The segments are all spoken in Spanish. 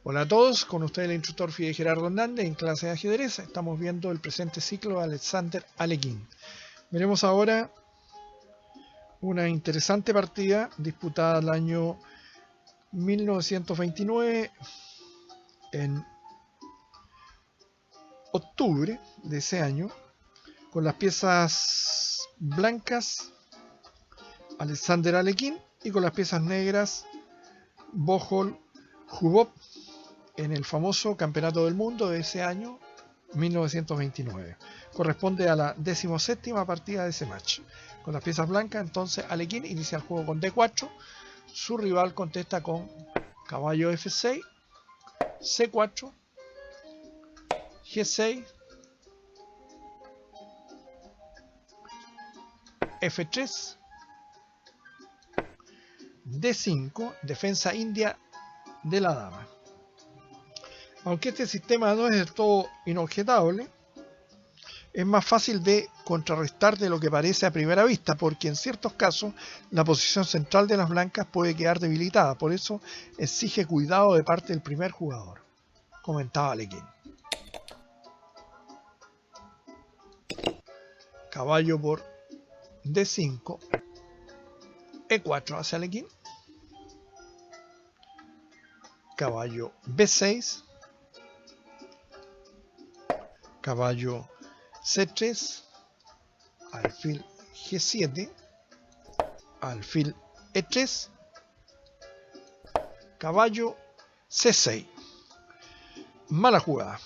Hola a todos, con ustedes el instructor Fidel Gerardo Hernández en clase de ajedrez. Estamos viendo el presente ciclo de Alexander Alekhine. Veremos ahora una interesante partida disputada el año 1929 en octubre de ese año, con las piezas blancas Alexander Alekhine y con las piezas negras Bohol Khubov en el famoso Campeonato del Mundo de ese año 1929. Corresponde a la 17ª partida de ese match. Con las piezas blancas, entonces Alekhine inicia el juego con D4. Su rival contesta con caballo F6, C4, G6, F3, D5, defensa india de la dama. Aunque este sistema no es del todo inobjetable, es más fácil de contrarrestar de lo que parece a primera vista, porque en ciertos casos la posición central de las blancas puede quedar debilitada, por eso exige cuidado de parte del primer jugador, comentaba Alekhine. Caballo por D5, E4 hacia Alekhine, caballo B6, caballo C3, alfil G7, alfil E3, caballo C6. Mala jugada,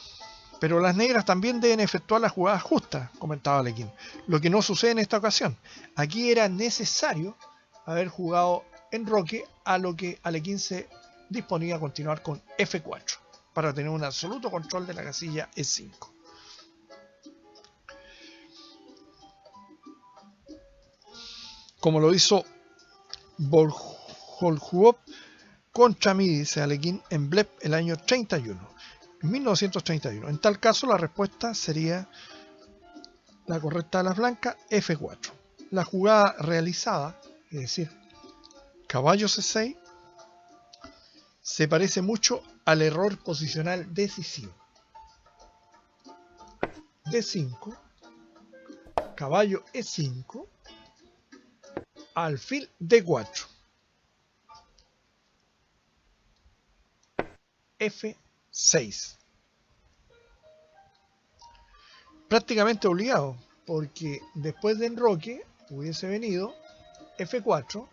pero las negras también deben efectuar las jugadas justas, comentaba Alekhine, lo que no sucede en esta ocasión. Aquí era necesario haber jugado enroque, a lo que Alekhine se disponía a continuar con F4 para tener un absoluto control de la casilla E5. Como lo hizo Volkhov contra mí, dice Alekhine, en Bled el año 1931. En tal caso, la respuesta sería la correcta de las blancas, F4. La jugada realizada, es decir, caballo C6, se parece mucho al error posicional decisivo. D5, caballo E5, alfil D4, F6. Prácticamente obligado, porque después de enroque hubiese venido F4,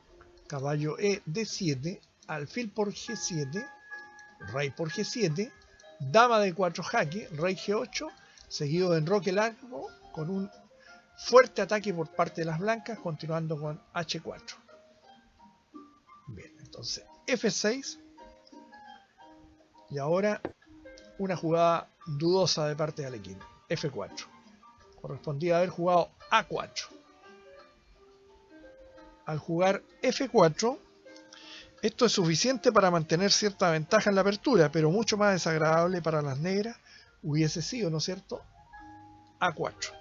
caballo E D7, alfil por G7, rey por G7, dama de 4 jaque, rey G8, seguido de enroque largo con un fuerte ataque por parte de las blancas, continuando con H4. Bien, entonces F6 y ahora una jugada dudosa de parte de Alekhine, F4. Correspondía haber jugado A4. Al jugar F4, esto es suficiente para mantener cierta ventaja en la apertura, pero mucho más desagradable para las negras hubiese sido, ¿no es cierto?, A4.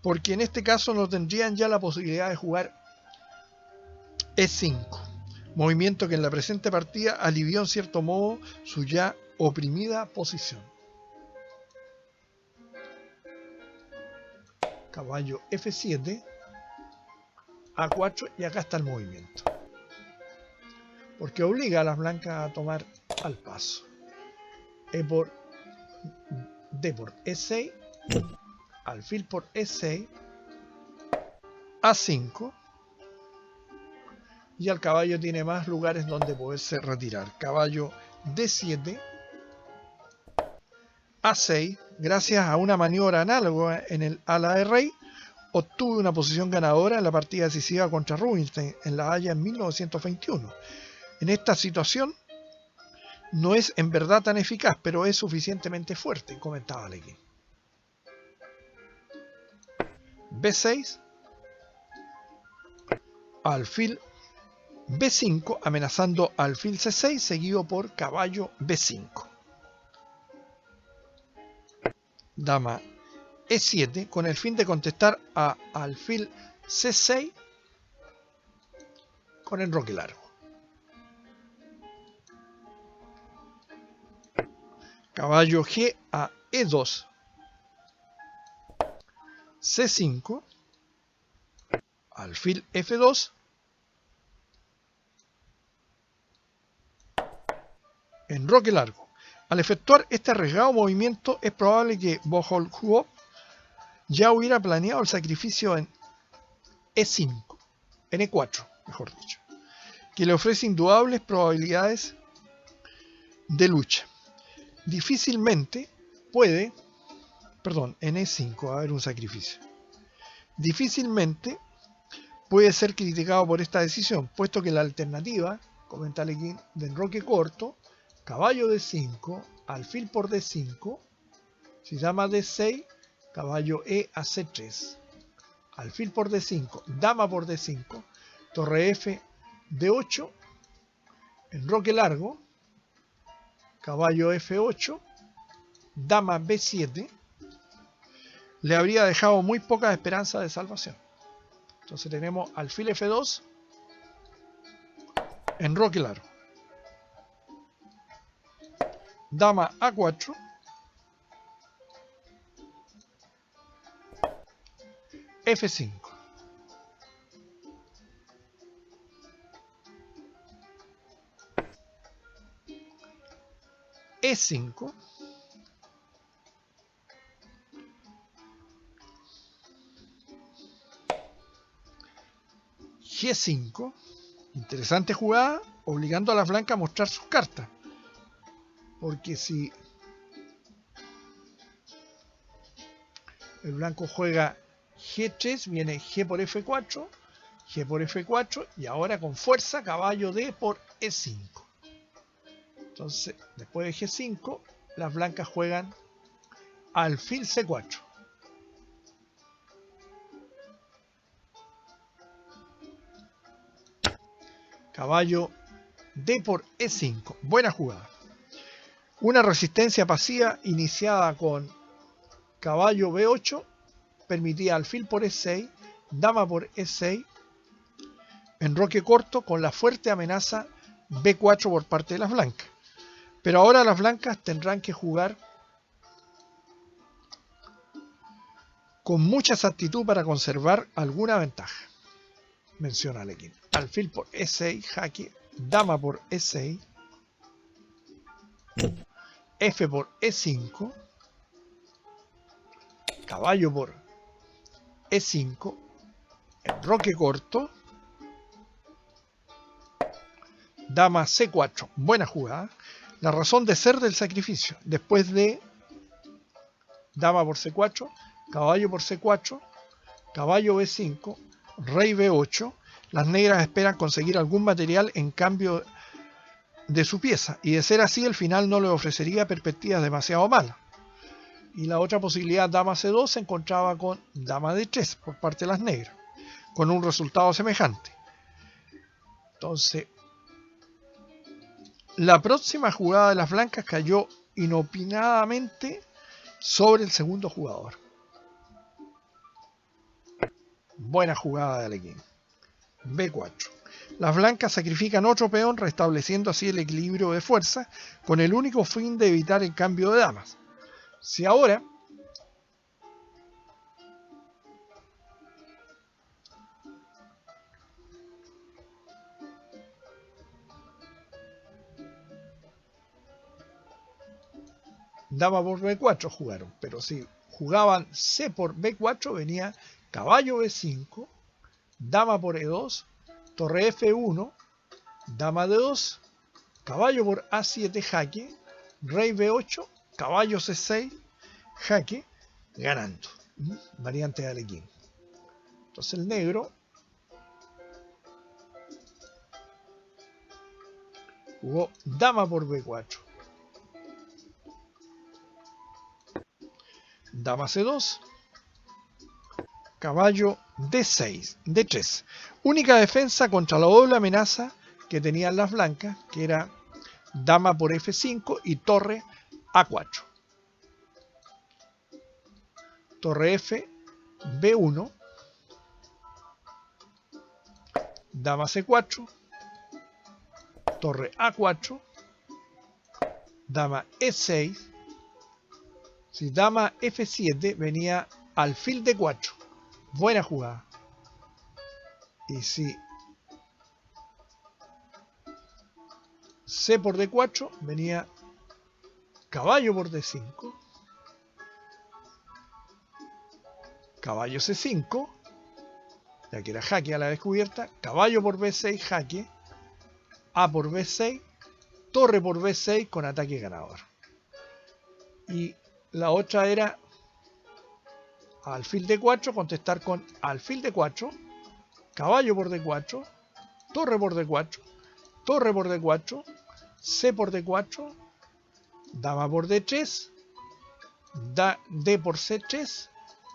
Porque en este caso no tendrían ya la posibilidad de jugar E5, movimiento que en la presente partida alivió en cierto modo su ya oprimida posición. Caballo F7, A4 y acá está el movimiento. Porque obliga a las blancas a tomar al paso. D por E6, alfil por E6, A5, y al caballo tiene más lugares donde poderse retirar. Caballo D7, A6, gracias a una maniobra análoga en el ala de rey, obtuve una posición ganadora en la partida decisiva contra Rubinstein en La Haya en 1921. En esta situación no es en verdad tan eficaz, pero es suficientemente fuerte, comentaba Alekhine. B6, alfil B5, amenazando alfil C6, seguido por caballo B5. Dama E7, con el fin de contestar a alfil C6 con enroque largo. Caballo G a E2. C5. Alfil F2. Enroque largo. Al efectuar este arriesgado movimiento, es probable que Bohol-Huop ya hubiera planeado el sacrificio en E5, en E4, mejor dicho, que le ofrece indudables probabilidades de lucha. Difícilmente puede, en E5 va a haber un sacrificio. Difícilmente puede ser criticado por esta decisión, puesto que la alternativa, comenta Alekhine, de enroque corto, caballo D5, alfil por D5, si dama D6, caballo E a C3, alfil por D5, dama por D5, torre F D8, enroque largo, caballo F8, dama B7, le habría dejado muy poca esperanza de salvación. Entonces tenemos alfil F2, enroque largo, dama A4, F5. E5. G5. Interesante jugada, obligando a las blancas a mostrar sus cartas. Porque si el blanco juega G3, viene G por F4, G por F4 y ahora con fuerza caballo D por E5. Entonces, después de G5, las blancas juegan alfil C4. Caballo D por E5. Buena jugada. Una resistencia pasiva iniciada con caballo B8 permitía alfil por E6, dama por E6, enroque corto con la fuerte amenaza B4 por parte de las blancas. Pero ahora las blancas tendrán que jugar con mucha exactitud para conservar alguna ventaja. Menciona Alekhine. Alfil por E6, jaque, dama por E6, F por E5, caballo por E5, enroque corto, dama C4, buena jugada. La razón de ser del sacrificio, después de dama por C4, caballo por C4, caballo B5, rey B8, las negras esperan conseguir algún material en cambio de su pieza, y de ser así el final no les ofrecería perspectivas demasiado malas. Y la otra posibilidad, dama C2, se encontraba con dama D3 por parte de las negras, con un resultado semejante. Entonces, la próxima jugada de las blancas cayó inopinadamente sobre el segundo jugador. Buena jugada de Alekhine. B4. Las blancas sacrifican otro peón, restableciendo así el equilibrio de fuerza, con el único fin de evitar el cambio de damas. Si ahora dama por B4 jugaron, pero si jugaban C por B4 venía caballo B5, dama por E2, torre F1, dama D2, caballo por A7 jaque, rey B8, caballo C6 jaque, ganando. Variante de Alekhine. Entonces el negro jugó dama por B4, dama C2, caballo D6, D3. Única defensa contra la doble amenaza que tenían las blancas, que era dama por F5 y torre A4. Torre F, B1, dama C4, torre A4, dama E6, Si dama F7 venía alfil D4. Buena jugada. Y si C por D4 venía caballo por D5. Caballo C5. Ya que era jaque a la descubierta. Caballo por B6, jaque. A por B6. Torre por B6 con ataque ganador. Y la otra era alfil D4, contestar con alfil D4, caballo por D4, torre por D4, torre por D4, C por D4, dama por D3, D por C3,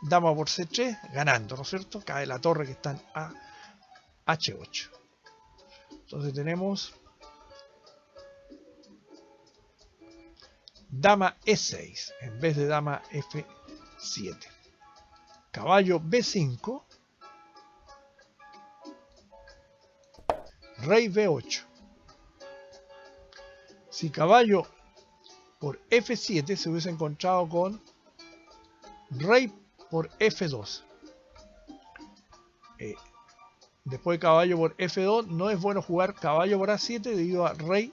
dama por C3, ganando, ¿no es cierto? Cae la torre que está en H8. Entonces tenemos dama E6 en vez de dama F7. Caballo B5. Rey B8. Si caballo por F7 se hubiese encontrado con rey por F2. Después de caballo por F2 no es bueno jugar caballo por A7 debido a rey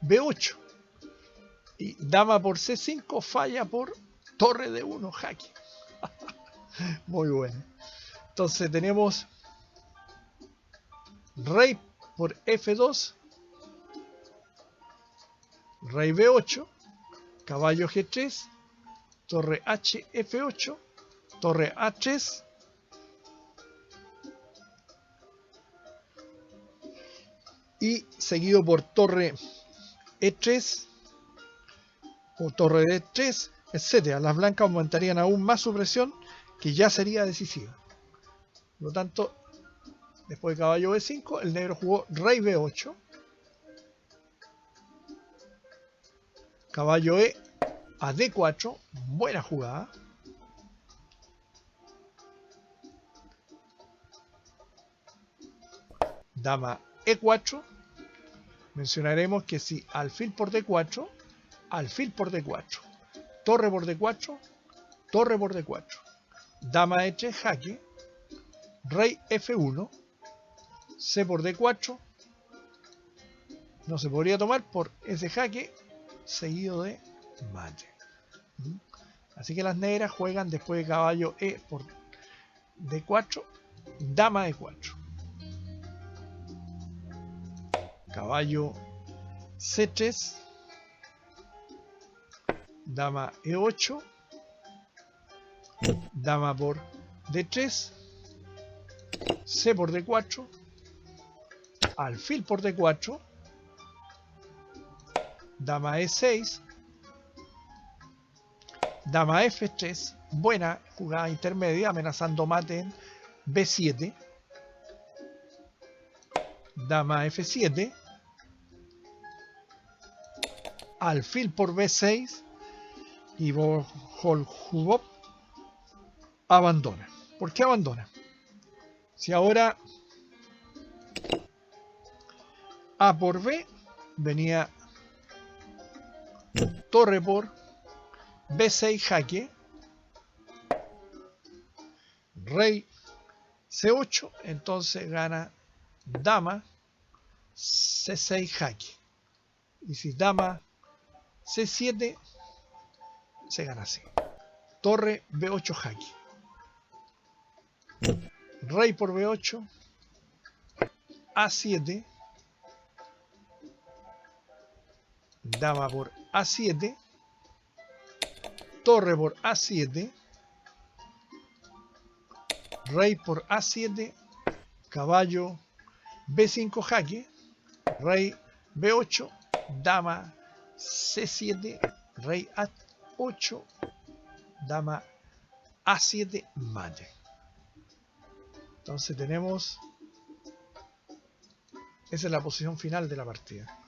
B8. Y dama por C5 falla por torre D1 jaque. Muy bueno. Entonces tenemos rey por F2, rey B8, caballo G3, torre H F8, torre A3, y seguido por torre E3 o torre D3, etc. Las blancas aumentarían aún más su presión, que ya sería decisiva. Por lo tanto, después de caballo B5, el negro jugó rey B8, caballo E a D4, buena jugada. Dama E4, mencionaremos que si alfil por D4, alfil por D4, torre por D4, torre por D4, dama E3 jaque, rey F1, C por D4, no se podría tomar por ese jaque seguido de mate. Así que las negras juegan después de caballo E por D4, dama E4, caballo C3, dama E8, dama por D3, C por D4, alfil por D4, dama E6, dama F3, buena jugada intermedia, amenazando mate en B7, dama F7, alfil por B6 y Volkhov abandona. ¿Por qué abandona? Si ahora A por B venía torre por B6 jaque, rey C8, entonces gana dama C6 jaque. Y si dama C7, se gana así. Torre B8 jaque. Rey por B8, A7, dama por A7, torre por A7, rey por A7, caballo B5 jaque, rey B8, dama C7, rey A8, dama A7 mate. Entonces tenemos, esa es la posición final de la partida.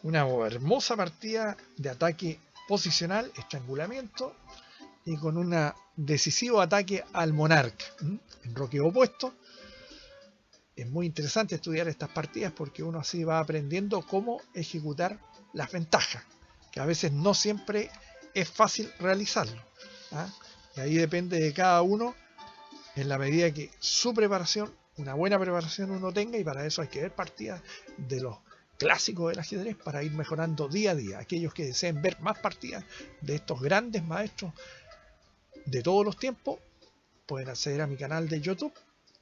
Una hermosa partida de ataque posicional, estrangulamiento, y con un decisivo ataque al monarca en roque opuesto. Es muy interesante estudiar estas partidas porque uno así va aprendiendo cómo ejecutar las ventajas, que a veces no siempre es fácil realizarlo. ¿Ah? Y ahí depende de cada uno en la medida que su preparación, una buena preparación uno tenga, y para eso hay que ver partidas de los clásicos del ajedrez para ir mejorando día a día. Aquellos que deseen ver más partidas de estos grandes maestros de todos los tiempos pueden acceder a mi canal de YouTube,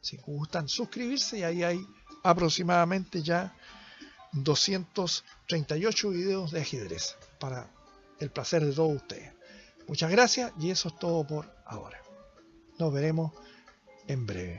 si gustan suscribirse, y ahí hay aproximadamente ya 238 videos de ajedrez para el placer de todos ustedes. Muchas gracias y eso es todo por ahora. Nos veremos en breve.